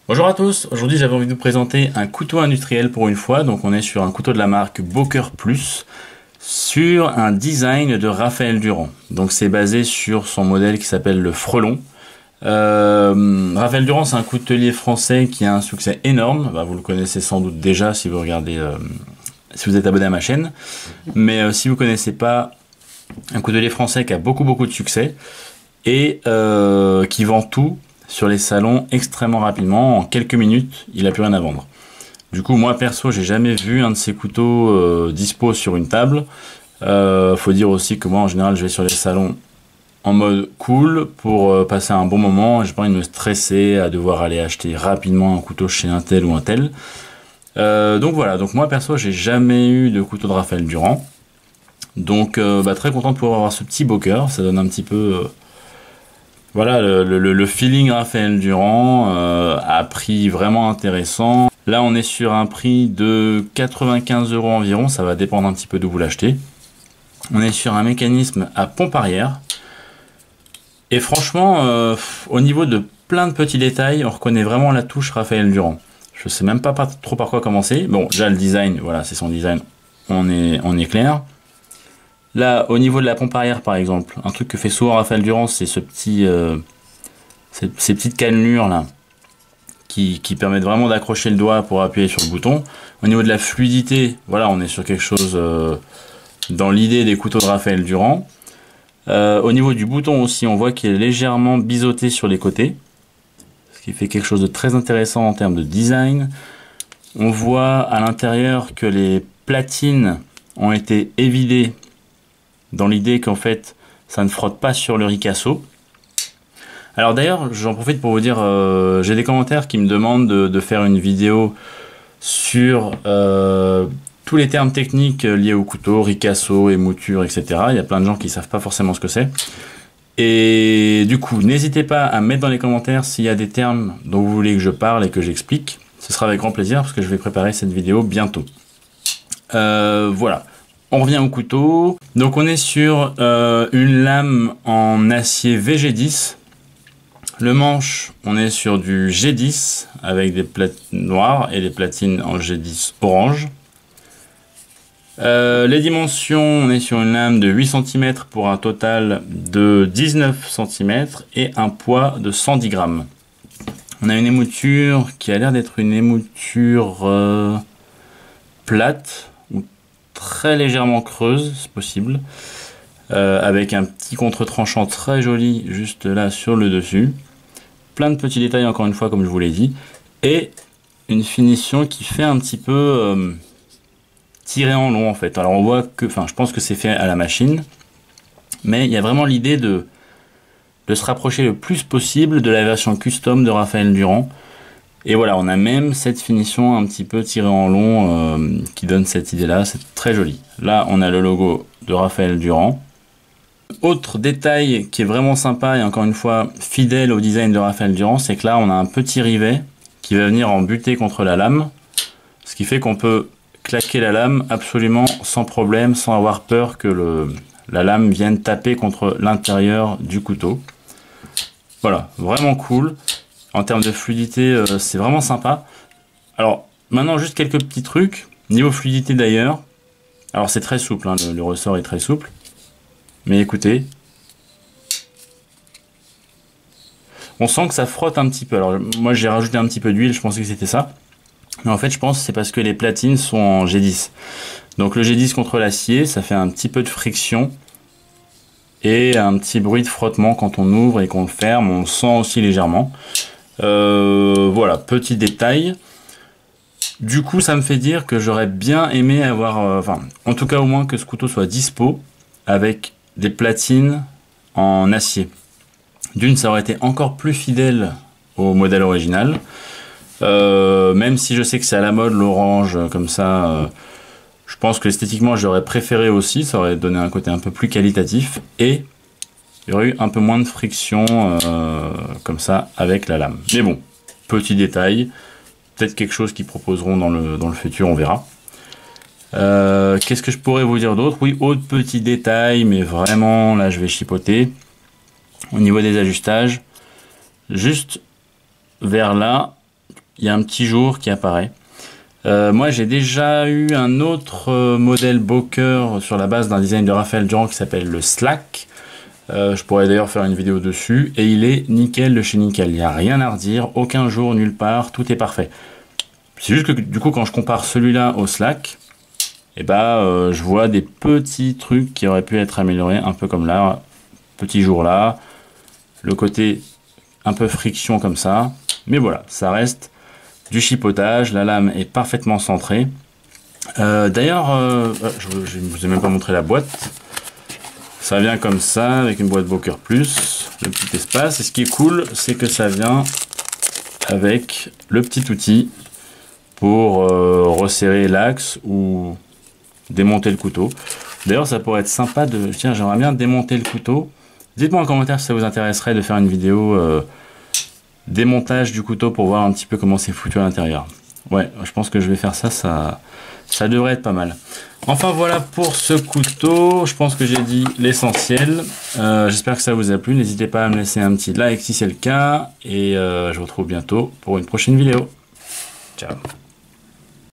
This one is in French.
Bonjour à tous, aujourd'hui j'avais envie de vous présenter un couteau industriel pour une fois. Donc on est sur un couteau de la marque Boker Plus sur un design de Raphaël Durand. Donc c'est basé sur son modèle qui s'appelle le Frelon. Raphaël Durand, c'est un coutelier français qui a un succès énorme. Vous le connaissez sans doute déjà si vous regardez, si vous êtes abonné à ma chaîne. Mais si vous connaissez pas, un coutelier français qui a beaucoup de succès et qui vend tout sur les salons extrêmement rapidement. En quelques minutes, il a plus rien à vendre. Du coup, moi perso, j'ai jamais vu un de ces couteaux dispo sur une table. Faut dire aussi que moi, en général, je vais sur les salons en mode cool pour passer un bon moment. J'ai pas envie de me stresser à devoir aller acheter rapidement un couteau chez un tel ou un tel. Donc voilà. Donc moi perso, j'ai jamais eu de couteau de Raphaël Durand. Donc très content de pouvoir avoir ce petit Boker. Ça donne un petit peu voilà le feeling Raphaël Durand à prix vraiment intéressant. Là on est sur un prix de 95 € environ, ça va dépendre un petit peu d'où vous l'achetez. On est sur un mécanisme à pompe arrière. Et franchement, au niveau de plein de petits détails, on reconnaît vraiment la touche Raphaël Durand. Je sais même pas trop par quoi commencer. Bon, déjà le design, voilà, c'est son design, on est clair. Là, au niveau de la pompe arrière, par exemple, un truc que fait souvent Raphaël Durand, c'est ce petit, ces petites cannelures là, qui permettent vraiment d'accrocher le doigt pour appuyer sur le bouton. Au niveau de la fluidité, voilà, on est sur quelque chose dans l'idée des couteaux de Raphaël Durand. Au niveau du bouton aussi, on voit qu'il est légèrement biseauté sur les côtés, ce qui fait quelque chose de très intéressant en termes de design. On voit à l'intérieur que les platines ont été évidées dans l'idée qu'en fait ça ne frotte pas sur le ricasso. Alors d'ailleurs j'en profite pour vous dire, j'ai des commentaires qui me demandent de faire une vidéo sur tous les termes techniques liés au couteau, ricasso, émouture, etc. Il y a plein de gens qui ne savent pas forcément ce que c'est. Et du coup n'hésitez pas à mettre dans les commentaires s'il y a des termes dont vous voulez que je parle et que j'explique. Ce sera avec grand plaisir parce que je vais préparer cette vidéo bientôt. Voilà. On revient au couteau. Donc on est sur une lame en acier VG10. Le manche, on est sur du G10 avec des platines noires et des platines en G10 orange. Les dimensions, on est sur une lame de 8 cm pour un total de 19 cm et un poids de 110 grammes. On a une émouture qui a l'air d'être une émouture plate, très légèrement creuse, c'est possible, avec un petit contre-tranchant très joli juste là sur le dessus. Plein de petits détails encore une fois comme je vous l'ai dit, et une finition qui fait un petit peu tiré en long en fait. Alors on voit que, je pense que c'est fait à la machine, mais il y a vraiment l'idée de se rapprocher le plus possible de la version custom de Raphaël Durand. Et voilà, on a même cette finition un petit peu tirée en long qui donne cette idée-là, c'est très joli. Là, on a le logo de Raphaël Durand. Autre détail qui est vraiment sympa et encore une fois fidèle au design de Raphaël Durand, c'est que là, on a un petit rivet qui va venir en buter contre la lame, ce qui fait qu'on peut claquer la lame absolument sans problème, sans avoir peur que la lame vienne taper contre l'intérieur du couteau. Voilà, vraiment cool. En termes de fluidité, c'est vraiment sympa. Alors, maintenant, juste quelques petits trucs. Niveau fluidité d'ailleurs. Alors, c'est très souple, hein, le ressort est très souple. Mais écoutez. On sent que ça frotte un petit peu. Alors, moi, j'ai rajouté un petit peu d'huile, je pensais que c'était ça. Mais en fait, je pense que c'est parce que les platines sont en G10. Donc, le G10 contre l'acier, ça fait un petit peu de friction. Et un petit bruit de frottement quand on ouvre et qu'on le ferme. On le sent aussi légèrement. Voilà, petit détail. Du coup, ça me fait dire que j'aurais bien aimé avoir, en tout cas au moins que ce couteau soit dispo avec des platines en acier. D'une, ça aurait été encore plus fidèle au modèle original. Même si je sais que c'est à la mode l'orange comme ça, je pense que esthétiquement j'aurais préféré aussi. Ça aurait donné un côté un peu plus qualitatif et il y aurait eu un peu moins de friction comme ça avec la lame. Mais bon, petit détail, peut-être quelque chose qu'ils proposeront dans le futur, on verra. Qu'est-ce que je pourrais vous dire d'autre? Oui, autre petit détail, mais vraiment là je vais chipoter. Au niveau des ajustages, juste vers là, il y a un petit jour qui apparaît. Moi j'ai déjà eu un autre modèle Boker sur la base d'un design de Raphaël Durand qui s'appelle le Slack. Je pourrais d'ailleurs faire une vidéo dessus, et il est nickel de chez nickel, il n'y a rien à redire, aucun jour, nulle part, tout est parfait. C'est juste que du coup quand je compare celui-là au Slack, et je vois des petits trucs qui auraient pu être améliorés, un peu comme là, petit jour là, le côté un peu friction comme ça, mais voilà, ça reste du chipotage, la lame est parfaitement centrée. D'ailleurs, je ne vous ai même pas montré la boîte. Ça vient comme ça, avec une boîte Boker Plus, le petit espace. Et ce qui est cool, c'est que ça vient avec le petit outil pour resserrer l'axe ou démonter le couteau. D'ailleurs, ça pourrait être sympa de... Tiens, j'aimerais bien démonter le couteau. Dites-moi en commentaire si ça vous intéresserait de faire une vidéo démontage du couteau pour voir un petit peu comment c'est foutu à l'intérieur. Ouais, je pense que je vais faire ça, ça devrait être pas mal. Enfin voilà pour ce couteau, je pense que j'ai dit l'essentiel. J'espère que ça vous a plu, n'hésitez pas à me laisser un petit like si c'est le cas, et je vous retrouve bientôt pour une prochaine vidéo. Ciao.